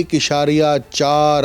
1.4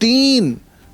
3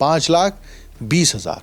5,20,000।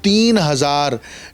3,000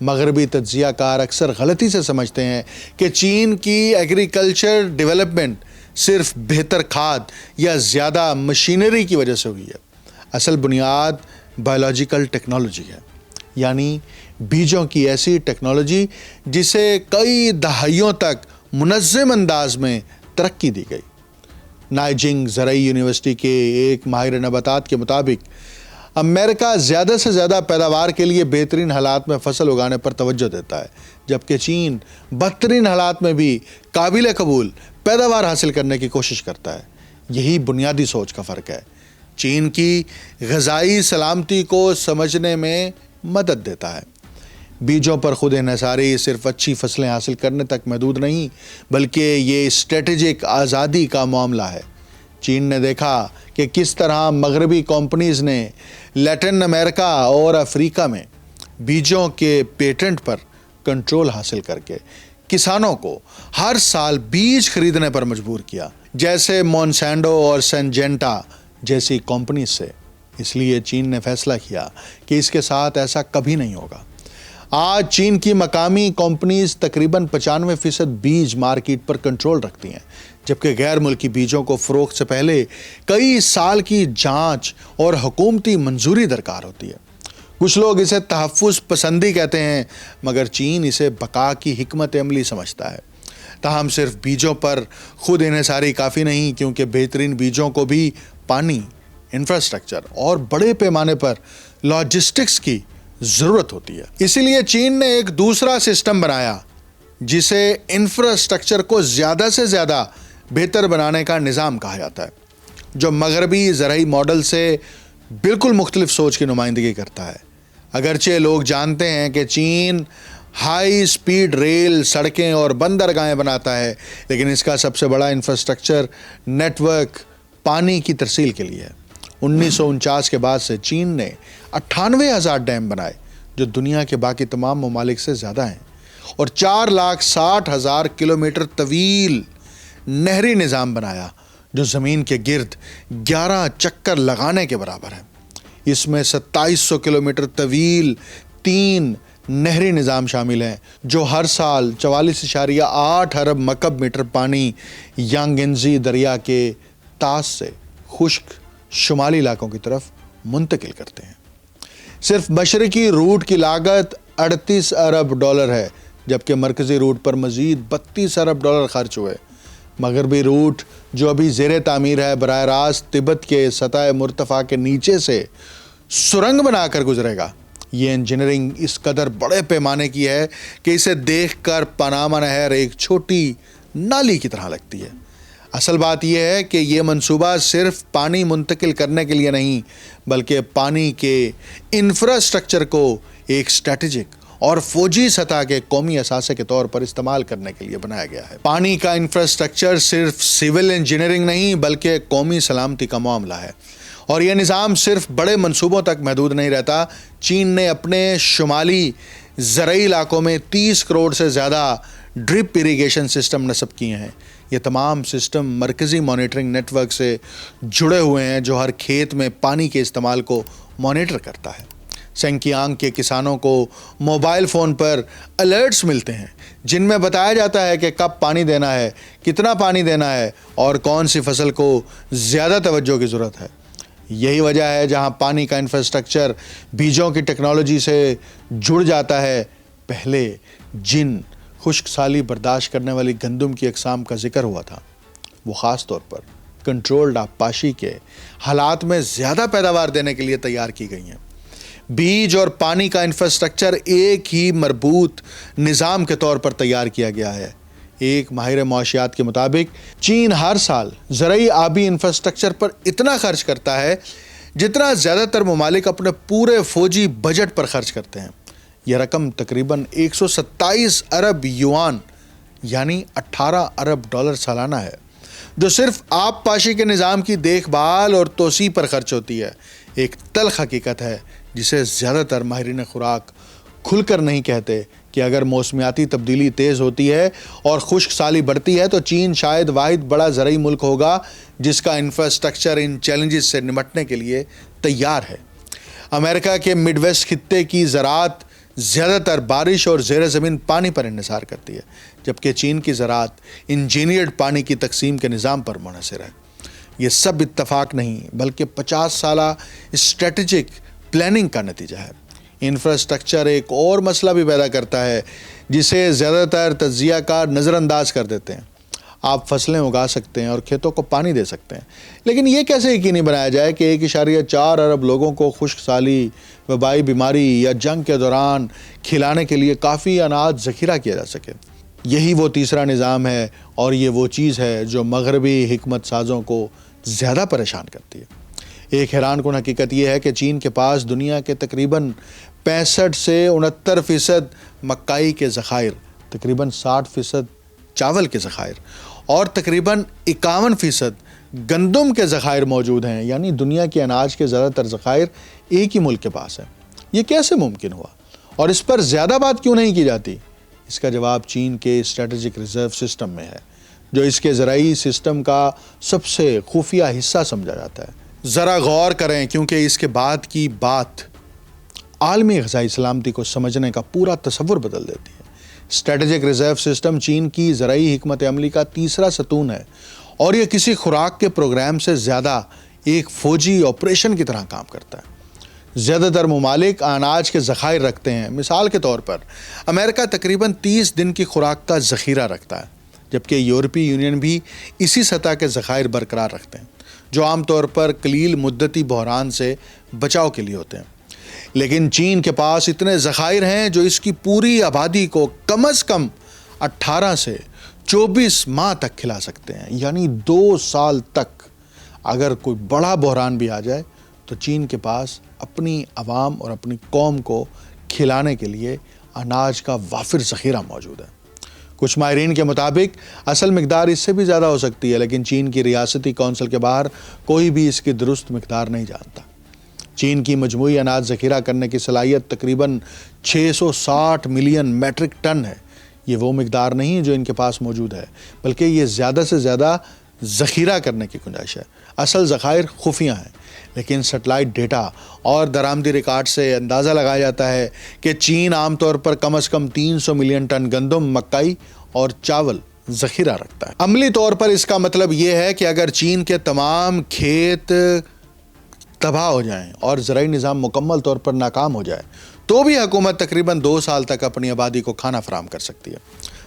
مغربی تجزیہ کار اکثر غلطی سے سمجھتے ہیں کہ چین کی ایگریکلچر ڈیولپمنٹ صرف بہتر کھاد یا زیادہ مشینری کی وجہ سے ہوئی ہے۔ اصل بنیاد بایولوجیکل ٹیکنالوجی ہے، یعنی بیجوں کی ایسی ٹیکنالوجی جسے کئی دہائیوں تک منظم انداز میں ترقی دی گئی۔ نائجنگ زرعی یونیورسٹی کے ایک ماہر نباتات کے مطابق امریکہ زیادہ سے زیادہ پیداوار کے لیے بہترین حالات میں فصل اگانے پر توجہ دیتا ہے، جبکہ چین بدترین حالات میں بھی قابل قبول پیداوار حاصل کرنے کی کوشش کرتا ہے۔ یہی بنیادی سوچ کا فرق ہے۔ چین کی غذائی سلامتی کو سمجھنے میں مدد دیتا ہے۔ بیجوں پر خود انحصاری صرف اچھی فصلیں حاصل کرنے تک محدود نہیں، بلکہ یہ اسٹریٹجک آزادی کا معاملہ ہے۔ چین نے دیکھا کہ کس طرح مغربی کمپنیز نے لیٹن امریکہ اور افریقہ میں بیجوں کے پیٹنٹ پر کنٹرول حاصل کر کے کسانوں کو ہر سال بیج خریدنے پر مجبور کیا، جیسے مونسینڈو اور سنجنٹا جیسی کمپنیز سے۔ اس لیے چین نے فیصلہ کیا کہ اس کے ساتھ ایسا کبھی نہیں ہوگا۔ آج چین کی مقامی کمپنیز تقریباً 95% بیج مارکیٹ پر کنٹرول رکھتی ہیں، جبکہ غیر ملکی بیجوں کو فروخت سے پہلے کئی سال کی جانچ اور حکومتی منظوری درکار ہوتی ہے۔ کچھ لوگ اسے تحفظ پسندی کہتے ہیں، مگر چین اسے بقا کی حکمت عملی سمجھتا ہے۔ تاہم صرف بیجوں پر خود انحصاری کافی نہیں، کیونکہ بہترین بیجوں کو بھی پانی، انفراسٹرکچر اور بڑے پیمانے پر لاجسٹکس کی ضرورت ہوتی ہے۔ اسی لیے چین نے ایک دوسرا سسٹم بنایا جسے انفراسٹرکچر کو زیادہ سے زیادہ بہتر بنانے کا نظام کہا جاتا ہے، جو مغربی زرعی ماڈل سے بالکل مختلف سوچ کی نمائندگی کرتا ہے۔ اگرچہ لوگ جانتے ہیں کہ چین ہائی سپیڈ ریل، سڑکیں اور بندرگاہیں بناتا ہے، لیکن اس کا سب سے بڑا انفراسٹرکچر نیٹ ورک پانی کی ترسیل کے لیے ہے۔ 1949 کے بعد سے چین نے 98,000 ڈیم بنائے، جو دنیا کے باقی تمام ممالک سے زیادہ ہیں، اور 4,60,000 کلومیٹر طویل نہری نظام بنایا، جو زمین کے گرد 11 چکر لگانے کے برابر ہے۔ اس میں 2700 کلومیٹر طویل 3 نہری نظام شامل ہیں، جو ہر سال 44.8 ارب مکعب میٹر پانی یانگزی دریا کے طاس سے خشک شمالی علاقوں کی طرف منتقل کرتے ہیں۔ صرف مشرقی روٹ کی لاگت 38 ارب ڈالر ہے، جبکہ مرکزی روٹ پر مزید 32 ارب ڈالر خرچ ہوئے۔ مغربی روٹ، جو ابھی زیر تعمیر ہے، براہ راست تبت کے سطح مرتفع کے نیچے سے سرنگ بنا کر گزرے گا۔ یہ انجینئرنگ اس قدر بڑے پیمانے کی ہے کہ اسے دیکھ کر پاناما نہر ایک چھوٹی نالی کی طرح لگتی ہے۔ اصل بات یہ ہے کہ یہ منصوبہ صرف پانی منتقل کرنے کے لیے نہیں، بلکہ پانی کے انفراسٹرکچر کو ایک اسٹریٹجک اور فوجی سطح کے قومی اثاثے کے طور پر استعمال کرنے کے لیے بنایا گیا ہے۔ پانی کا انفراسٹرکچر صرف سول انجینئرنگ نہیں، بلکہ قومی سلامتی کا معاملہ ہے، اور یہ نظام صرف بڑے منصوبوں تک محدود نہیں رہتا۔ چین نے اپنے شمالی زرعی علاقوں میں 30 کروڑ سے زیادہ ڈرپ اریگیشن سسٹم نصب کیے ہیں۔ یہ تمام سسٹم مرکزی مانیٹرنگ نیٹ ورک سے جڑے ہوئے ہیں، جو ہر کھیت میں پانی کے استعمال کو مانیٹر کرتا ہے۔ سنکیانگ کے کسانوں کو موبائل فون پر الرٹس ملتے ہیں، جن میں بتایا جاتا ہے کہ کب پانی دینا ہے، کتنا پانی دینا ہے، اور کون سی فصل کو زیادہ توجہ کی ضرورت ہے۔ یہی وجہ ہے جہاں پانی کا انفراسٹرکچر بیجوں کی ٹیکنالوجی سے جڑ جاتا ہے۔ پہلے جن خشک سالی برداشت کرنے والی گندم کی اقسام کا ذکر ہوا تھا، وہ خاص طور پر کنٹرولڈ آبپاشی کے حالات میں زیادہ پیداوار دینے کے لیے تیار کی گئی ہیں۔ بیج اور پانی کا انفراسٹرکچر ایک ہی مربوط نظام کے طور پر تیار کیا گیا ہے۔ ایک ماہر معاشیات کے مطابق چین ہر سال زرعی آبی انفراسٹرکچر پر اتنا خرچ کرتا ہے جتنا زیادہ تر ممالک اپنے پورے فوجی بجٹ پر خرچ کرتے ہیں۔ یہ رقم تقریباً 127 ارب یوان یعنی 18 ارب ڈالر سالانہ ہے، جو صرف آب پاشی کے نظام کی دیکھ بھال اور توسیع پر خرچ ہوتی ہے۔ ایک تلخ حقیقت ہے جسے زیادہ تر ماہرین خوراک کھل کر نہیں کہتے کہ اگر موسمیاتی تبدیلی تیز ہوتی ہے اور خشک سالی بڑھتی ہے تو چین شاید واحد بڑا زرعی ملک ہوگا جس کا انفراسٹرکچر ان چیلنجز سے نمٹنے کے لیے تیار ہے۔ امریکہ کے مڈ ویسٹ خطے کی زراعت زیادہ تر بارش اور زیر زمین پانی پر انحصار کرتی ہے، جبکہ چین کی زراعت انجینئرڈ پانی کی تقسیم کے نظام پر منحصر ہے۔ یہ سب اتفاق نہیں بلکہ 50 سالہ اسٹریٹجک پلاننگ کا نتیجہ ہے۔ انفراسٹرکچر ایک اور مسئلہ بھی پیدا کرتا ہے جسے زیادہ تر تجزیہ کار نظر انداز کر دیتے ہیں۔ آپ فصلیں اگا سکتے ہیں اور کھیتوں کو پانی دے سکتے ہیں، لیکن یہ کیسے یقینی بنایا جائے کہ 1.4 ارب لوگوں کو خشک سالی، وبائی بیماری یا جنگ کے دوران کھلانے کے لیے کافی اناج ذخیرہ کیا جا سکے؟ یہی وہ تیسرا نظام ہے اور یہ وہ چیز ہے جو مغربی حکمت سازوں کو زیادہ پریشان کرتی ہے۔ ایک حیران کن حقیقت یہ ہے کہ چین کے پاس دنیا کے تقریباً 65 سے 69% مکئی کے ذخائر، تقریباً 60% چاول کے ذخائر اور تقریباً 51% گندم کے ذخائر موجود ہیں، یعنی دنیا کے اناج کے زیادہ تر ذخائر ایک ہی ملک کے پاس ہیں۔ یہ کیسے ممکن ہوا اور اس پر زیادہ بات کیوں نہیں کی جاتی؟ اس کا جواب چین کے اسٹریٹجک ریزرو سسٹم میں ہے، جو اس کے زرعی سسٹم کا سب سے خفیہ حصہ سمجھا جاتا ہے۔ ذرا غور کریں کیونکہ اس کے بعد کی بات عالمی غذائی سلامتی کو سمجھنے کا پورا تصور بدل دیتی ہے۔ اسٹریٹجک ریزرو سسٹم چین کی زرعی حکمت عملی کا تیسرا ستون ہے اور یہ کسی خوراک کے پروگرام سے زیادہ ایک فوجی آپریشن کی طرح کام کرتا ہے۔ زیادہ تر ممالک اناج کے ذخائر رکھتے ہیں۔ مثال کے طور پر امریکہ تقریباً 30 دن کی خوراک کا ذخیرہ رکھتا ہے، جبکہ یورپی یونین بھی اسی سطح کے ذخائر برقرار رکھتے ہیں، جو عام طور پر قلیل مدتی بحران سے بچاؤ کے لیے ہوتے ہیں۔ لیکن چین کے پاس اتنے ذخائر ہیں جو اس کی پوری آبادی کو کم از کم 18 سے 24 ماہ تک کھلا سکتے ہیں، یعنی 2 سال تک۔ اگر کوئی بڑا بحران بھی آ جائے تو چین کے پاس اپنی عوام اور اپنی قوم کو کھلانے کے لیے اناج کا وافر ذخیرہ موجود ہے۔ کچھ ماہرین کے مطابق اصل مقدار اس سے بھی زیادہ ہو سکتی ہے، لیکن چین کی ریاستی کونسل کے باہر کوئی بھی اس کی درست مقدار نہیں جانتا۔ چین کی مجموعی اناج ذخیرہ کرنے کی صلاحیت تقریباً 660 ملین میٹرک ٹن ہے۔ یہ وہ مقدار نہیں جو ان کے پاس موجود ہے، بلکہ یہ زیادہ سے زیادہ ذخیرہ کرنے کی گنجائش ہے۔ اصل ذخائر خفیہ ہیں، لیکن سیٹلائٹ ڈیٹا اور درآمدی ریکارڈ سے اندازہ لگایا جاتا ہے کہ چین عام طور پر کم از کم 300 ملین ٹن گندم، مکئی اور چاول ذخیرہ رکھتا ہے۔ عملی طور پر اس کا مطلب یہ ہے کہ اگر چین کے تمام کھیت تباہ ہو جائیں اور زرعی نظام مکمل طور پر ناکام ہو جائے تو بھی حکومت تقریباً 2 سال تک اپنی آبادی کو کھانا فراہم کر سکتی ہے۔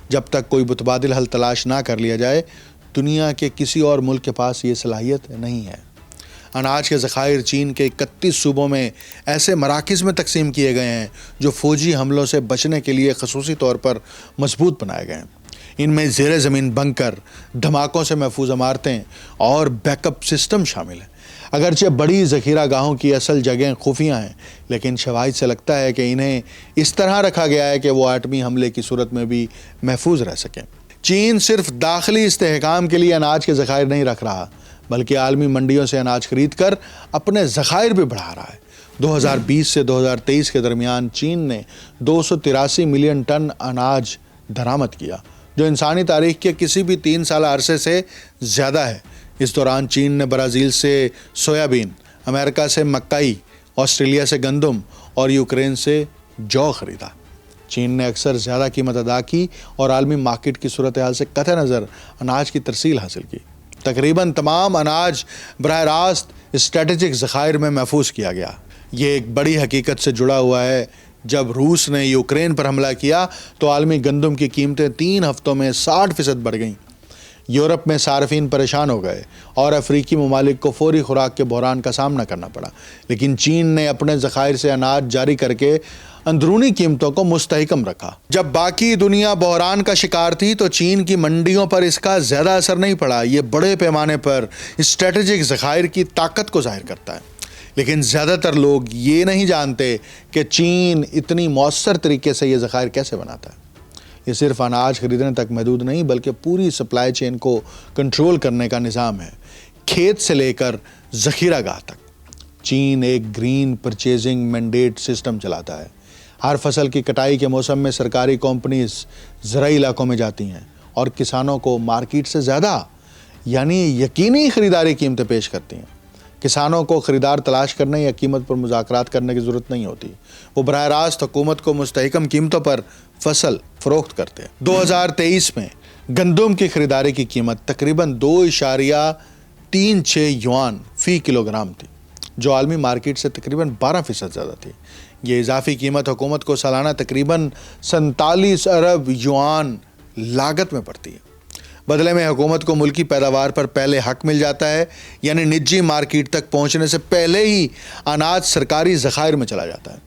جب تک کوئی متبادل حل تلاش نہ کر لیا جائے، دنیا کے کسی اور ملک کے پاس یہ صلاحیت نہیں ہے۔ اناج کے ذخائر چین کے 31 صوبوں میں ایسے مراکز میں تقسیم کیے گئے ہیں جو فوجی حملوں سے بچنے کے لیے خصوصی طور پر مضبوط بنائے گئے ہیں۔ ان میں زیر زمین بنکر، دھماکوں سے محفوظ عمارتیں اور بیک اپ سسٹم شامل ہیں۔ اگرچہ بڑی ذخیرہ گاہوں کی اصل جگہیں خفیہ ہیں، لیکن شواہد سے لگتا ہے کہ انہیں اس طرح رکھا گیا ہے کہ وہ ایٹمی حملے کی صورت میں بھی محفوظ رہ سکیں۔ چین صرف داخلی استحکام کے لیے اناج کے ذخائر نہیں رکھ رہا، بلکہ عالمی منڈیوں سے اناج خرید کر اپنے ذخائر بھی بڑھا رہا ہے۔ 2020 سے 2023 کے درمیان چین نے 283 ملین ٹن اناج درآمد کیا، جو انسانی تاریخ کے کسی بھی 3 سالہ عرصے سے زیادہ ہے۔ اس دوران چین نے برازیل سے سویابین، امریکہ سے مکئی، آسٹریلیا سے گندم اور یوکرین سے جو خریدا۔ چین نے اکثر زیادہ قیمت ادا کی اور عالمی مارکیٹ کی صورتحال سے قطع نظر اناج کی ترسیل حاصل کی۔ تقریباً تمام اناج براہ راست اسٹریٹجک ذخائر میں محفوظ کیا گیا۔ یہ ایک بڑی حقیقت سے جڑا ہوا ہے۔ جب روس نے یوکرین پر حملہ کیا تو عالمی گندم کی قیمتیں 3 ہفتوں میں 60% بڑھ گئیں۔ یورپ میں صارفین پریشان ہو گئے اور افریقی ممالک کو فوری خوراک کے بحران کا سامنا کرنا پڑا، لیکن چین نے اپنے ذخائر سے اناج جاری کر کے اندرونی قیمتوں کو مستحکم رکھا۔ جب باقی دنیا بحران کا شکار تھی تو چین کی منڈیوں پر اس کا زیادہ اثر نہیں پڑا۔ یہ بڑے پیمانے پر اسٹریٹجک ذخائر کی طاقت کو ظاہر کرتا ہے، لیکن زیادہ تر لوگ یہ نہیں جانتے کہ چین اتنی مؤثر طریقے سے یہ ذخائر کیسے بناتا ہے۔ یہ صرف اناج خریدنے تک محدود نہیں بلکہ پوری سپلائی چین کو کنٹرول کرنے کا نظام ہے، کھیت سے لے کر ذخیرہ گاہ تک۔ چین ایک گرین پرچیزنگ مینڈیٹ سسٹم چلاتا ہے۔ ہر فصل کی کٹائی کے موسم میں سرکاری کمپنیز زرعی علاقوں میں جاتی ہیں اور کسانوں کو مارکیٹ سے زیادہ یعنی یقینی خریداری قیمتیں پیش کرتی ہیں۔ کسانوں کو خریدار تلاش کرنے یا قیمت پر مذاکرات کرنے کی ضرورت نہیں ہوتی، وہ براہ راست حکومت کو مستحکم قیمتوں پر فصل فروخت کرتے ہیں۔ 2023 میں گندم کی خریداری کی قیمت تقریباً 2.36 یوان فی کلو گرام تھی، جو عالمی مارکیٹ سے تقریباً 12% زیادہ تھی۔ یہ اضافی قیمت حکومت کو سالانہ تقریباً 47 ارب یوان لاگت میں پڑتی ہے۔ بدلے میں حکومت کو ملکی پیداوار پر پہلے حق مل جاتا ہے، یعنی نجی مارکیٹ تک پہنچنے سے پہلے ہی اناج سرکاری ذخائر میں چلا جاتا ہے۔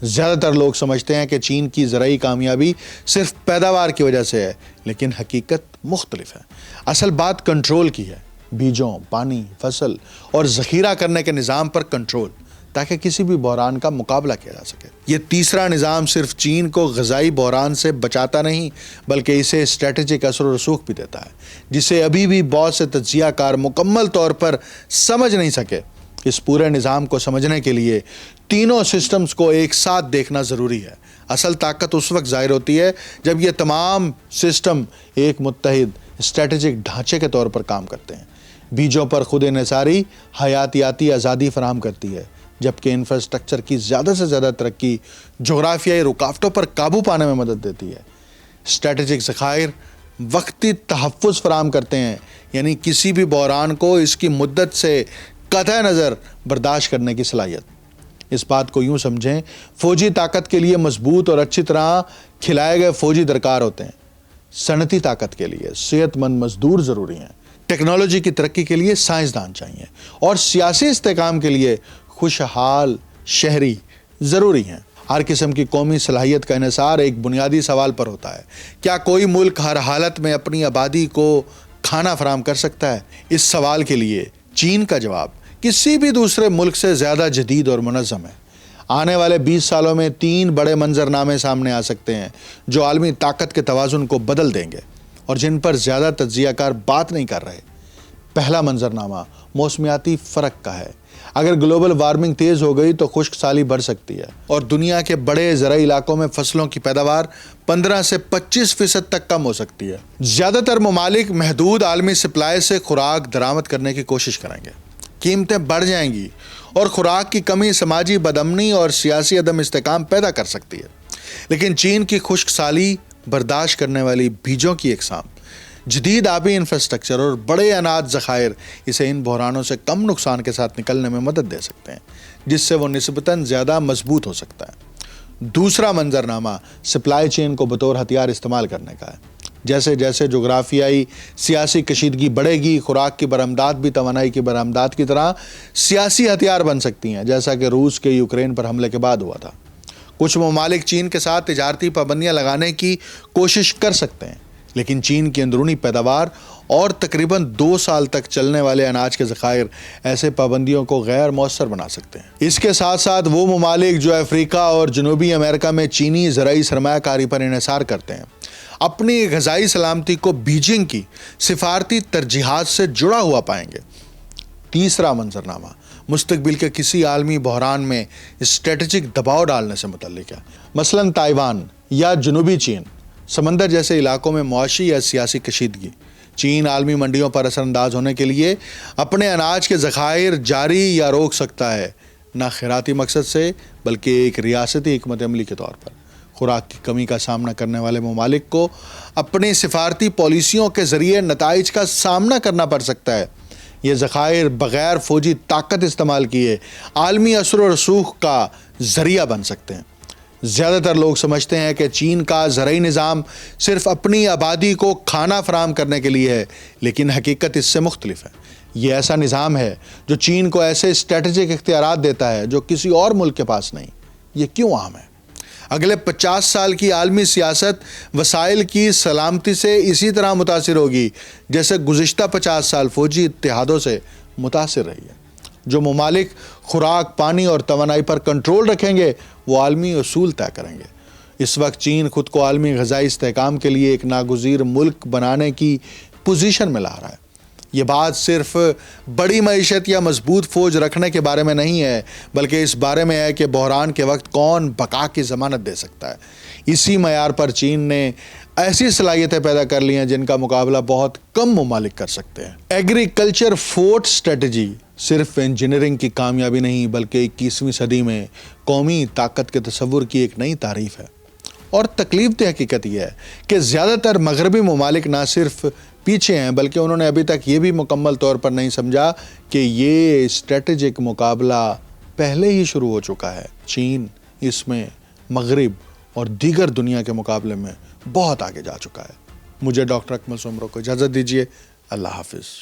زیادہ تر لوگ سمجھتے ہیں کہ چین کی زرعی کامیابی صرف پیداوار کی وجہ سے ہے، لیکن حقیقت مختلف ہے۔ اصل بات کنٹرول کی ہے، بیجوں، پانی، فصل اور ذخیرہ کرنے کے نظام پر کنٹرول، تاکہ کسی بھی بحران کا مقابلہ کیا جا سکے۔ یہ تیسرا نظام صرف چین کو غذائی بحران سے بچاتا نہیں، بلکہ اسے اسٹریٹجک اثر و رسوخ بھی دیتا ہے، جسے ابھی بھی بہت سے تجزیہ کار مکمل طور پر سمجھ نہیں سکے۔ اس پورے نظام کو سمجھنے کے لیے تینوں سسٹمز کو ایک ساتھ دیکھنا ضروری ہے۔ اصل طاقت اس وقت ظاہر ہوتی ہے جب یہ تمام سسٹم ایک متحد اسٹریٹجک ڈھانچے کے طور پر کام کرتے ہیں۔ بیجوں پر خود انحصاری حیاتیاتی آزادی فراہم کرتی ہے، جبکہ انفراسٹرکچر کی زیادہ سے زیادہ ترقی جغرافیائی رکاوٹوں پر قابو پانے میں مدد دیتی ہے۔ اسٹریٹجک ذخائر وقتی تحفظ فراہم کرتے ہیں، یعنی کسی بھی بحران کو اس کی مدت سے قطع نظر برداشت کرنے کی صلاحیت۔ اس بات کو یوں سمجھیں، فوجی طاقت کے لیے مضبوط اور اچھی طرح کھلائے گئے فوجی درکار ہوتے ہیں، صنعتی طاقت کے لیے صحت مند مزدور ضروری ہیں، ٹیکنالوجی کی ترقی کے لیے سائنسدان چاہیے، اور سیاسی استحکام کے لیے خوشحال شہری ضروری ہیں۔ ہر قسم کی قومی صلاحیت کا انحصار ایک بنیادی سوال پر ہوتا ہے: کیا کوئی ملک ہر حالت میں اپنی آبادی کو کھانا فراہم کر سکتا ہے؟ اس سوال کے لیے چین کا جواب کسی بھی دوسرے ملک سے زیادہ جدید اور منظم ہے۔ آنے والے 20 سالوں میں 3 بڑے منظرنامے سامنے آ سکتے ہیں جو عالمی طاقت کے توازن کو بدل دیں گے، اور جن پر زیادہ تجزیہ کار بات نہیں کر رہے۔ پہلا منظرنامہ موسمیاتی فرق کا ہے۔ اگر گلوبل وارمنگ تیز ہو گئی تو خشک سالی بڑھ سکتی ہے، اور دنیا کے بڑے زرعی علاقوں میں فصلوں کی پیداوار 15 سے 25% تک کم ہو سکتی ہے۔ زیادہ تر ممالک محدود عالمی سپلائی سے خوراک درآمد کرنے کی کوشش کریں گے، قیمتیں بڑھ جائیں گی، اور خوراک کی کمی سماجی بدامنی اور سیاسی عدم استحکام پیدا کر سکتی ہے۔ لیکن چین کی خشک سالی برداشت کرنے والی بیجوں کی اقسام، جدید آبی انفراسٹرکچر اور بڑے اناج ذخائر اسے ان بحرانوں سے کم نقصان کے ساتھ نکلنے میں مدد دے سکتے ہیں، جس سے وہ نسبتاً زیادہ مضبوط ہو سکتا ہے۔ دوسرا منظرنامہ سپلائی چین کو بطور ہتھیار استعمال کرنے کا ہے۔ جیسے جیسے جغرافیائی سیاسی کشیدگی بڑھے گی، خوراک کی برآمدات بھی توانائی کی برآمدات کی طرح سیاسی ہتھیار بن سکتی ہیں، جیسا کہ روس کے یوکرین پر حملے کے بعد ہوا تھا۔ کچھ ممالک چین کے ساتھ تجارتی پابندیاں لگانے کی کوشش کر سکتے ہیں، لیکن چین کی اندرونی پیداوار اور تقریباً 2 سال تک چلنے والے اناج کے ذخائر ایسے پابندیوں کو غیر مؤثر بنا سکتے ہیں۔ اس کے ساتھ ساتھ وہ ممالک جو افریقہ اور جنوبی امریکہ میں چینی زرعی سرمایہ کاری پر انحصار کرتے ہیں، اپنی غذائی سلامتی کو بیجنگ کی سفارتی ترجیحات سے جڑا ہوا پائیں گے۔ تیسرا منظرنامہ مستقبل کے کسی عالمی بحران میں اسٹریٹجک دباؤ ڈالنے سے متعلق ہے، مثلاً تائیوان یا جنوبی چین سمندر جیسے علاقوں میں معاشی یا سیاسی کشیدگی۔ چین عالمی منڈیوں پر اثر انداز ہونے کے لیے اپنے اناج کے ذخائر جاری یا روک سکتا ہے، نہ خیراتی مقصد سے بلکہ ایک ریاستی حکمت عملی کے طور پر۔ خوراک کی کمی کا سامنا کرنے والے ممالک کو اپنی سفارتی پالیسیوں کے ذریعے نتائج کا سامنا کرنا پڑ سکتا ہے۔ یہ ذخائر بغیر فوجی طاقت استعمال کیے عالمی اثر و رسوخ کا ذریعہ بن سکتے ہیں۔ زیادہ تر لوگ سمجھتے ہیں کہ چین کا زرعی نظام صرف اپنی آبادی کو کھانا فراہم کرنے کے لیے ہے، لیکن حقیقت اس سے مختلف ہے۔ یہ ایسا نظام ہے جو چین کو ایسے اسٹریٹجک اختیارات دیتا ہے جو کسی اور ملک کے پاس نہیں۔ یہ کیوں اہم ہے؟ اگلے 50 سال کی عالمی سیاست وسائل کی سلامتی سے اسی طرح متاثر ہوگی جیسے گزشتہ 50 سال فوجی اتحادوں سے متاثر رہی ہے۔ جو ممالک خوراک، پانی اور توانائی پر کنٹرول رکھیں گے وہ عالمی اصول طے کریں گے۔ اس وقت چین خود کو عالمی غذائی استحکام کے لیے ایک ناگزیر ملک بنانے کی پوزیشن میں لا رہا ہے۔ یہ بات صرف بڑی معیشت یا مضبوط فوج رکھنے کے بارے میں نہیں ہے، بلکہ اس بارے میں ہے کہ بحران کے وقت کون بقا کی ضمانت دے سکتا ہے۔ اسی معیار پر چین نے ایسی صلاحیتیں پیدا کر لی ہیں جن کا مقابلہ بہت کم ممالک کر سکتے ہیں۔ ایگریکلچر فورٹ اسٹریٹجی صرف انجینئرنگ کی کامیابی نہیں بلکہ 21ویں صدی میں قومی طاقت کے تصور کی ایک نئی تعریف ہے۔ اور تکلیف دہ حقیقت یہ ہے کہ زیادہ تر مغربی ممالک نہ صرف پیچھے ہیں بلکہ انہوں نے ابھی تک یہ بھی مکمل طور پر نہیں سمجھا کہ یہ اسٹریٹجک مقابلہ پہلے ہی شروع ہو چکا ہے۔ چین اس میں مغرب اور دیگر دنیا کے مقابلے میں بہت آگے جا چکا ہے۔ مجھے ڈاکٹر اکمل سومرو کو اجازت دیجیے۔ اللہ حافظ۔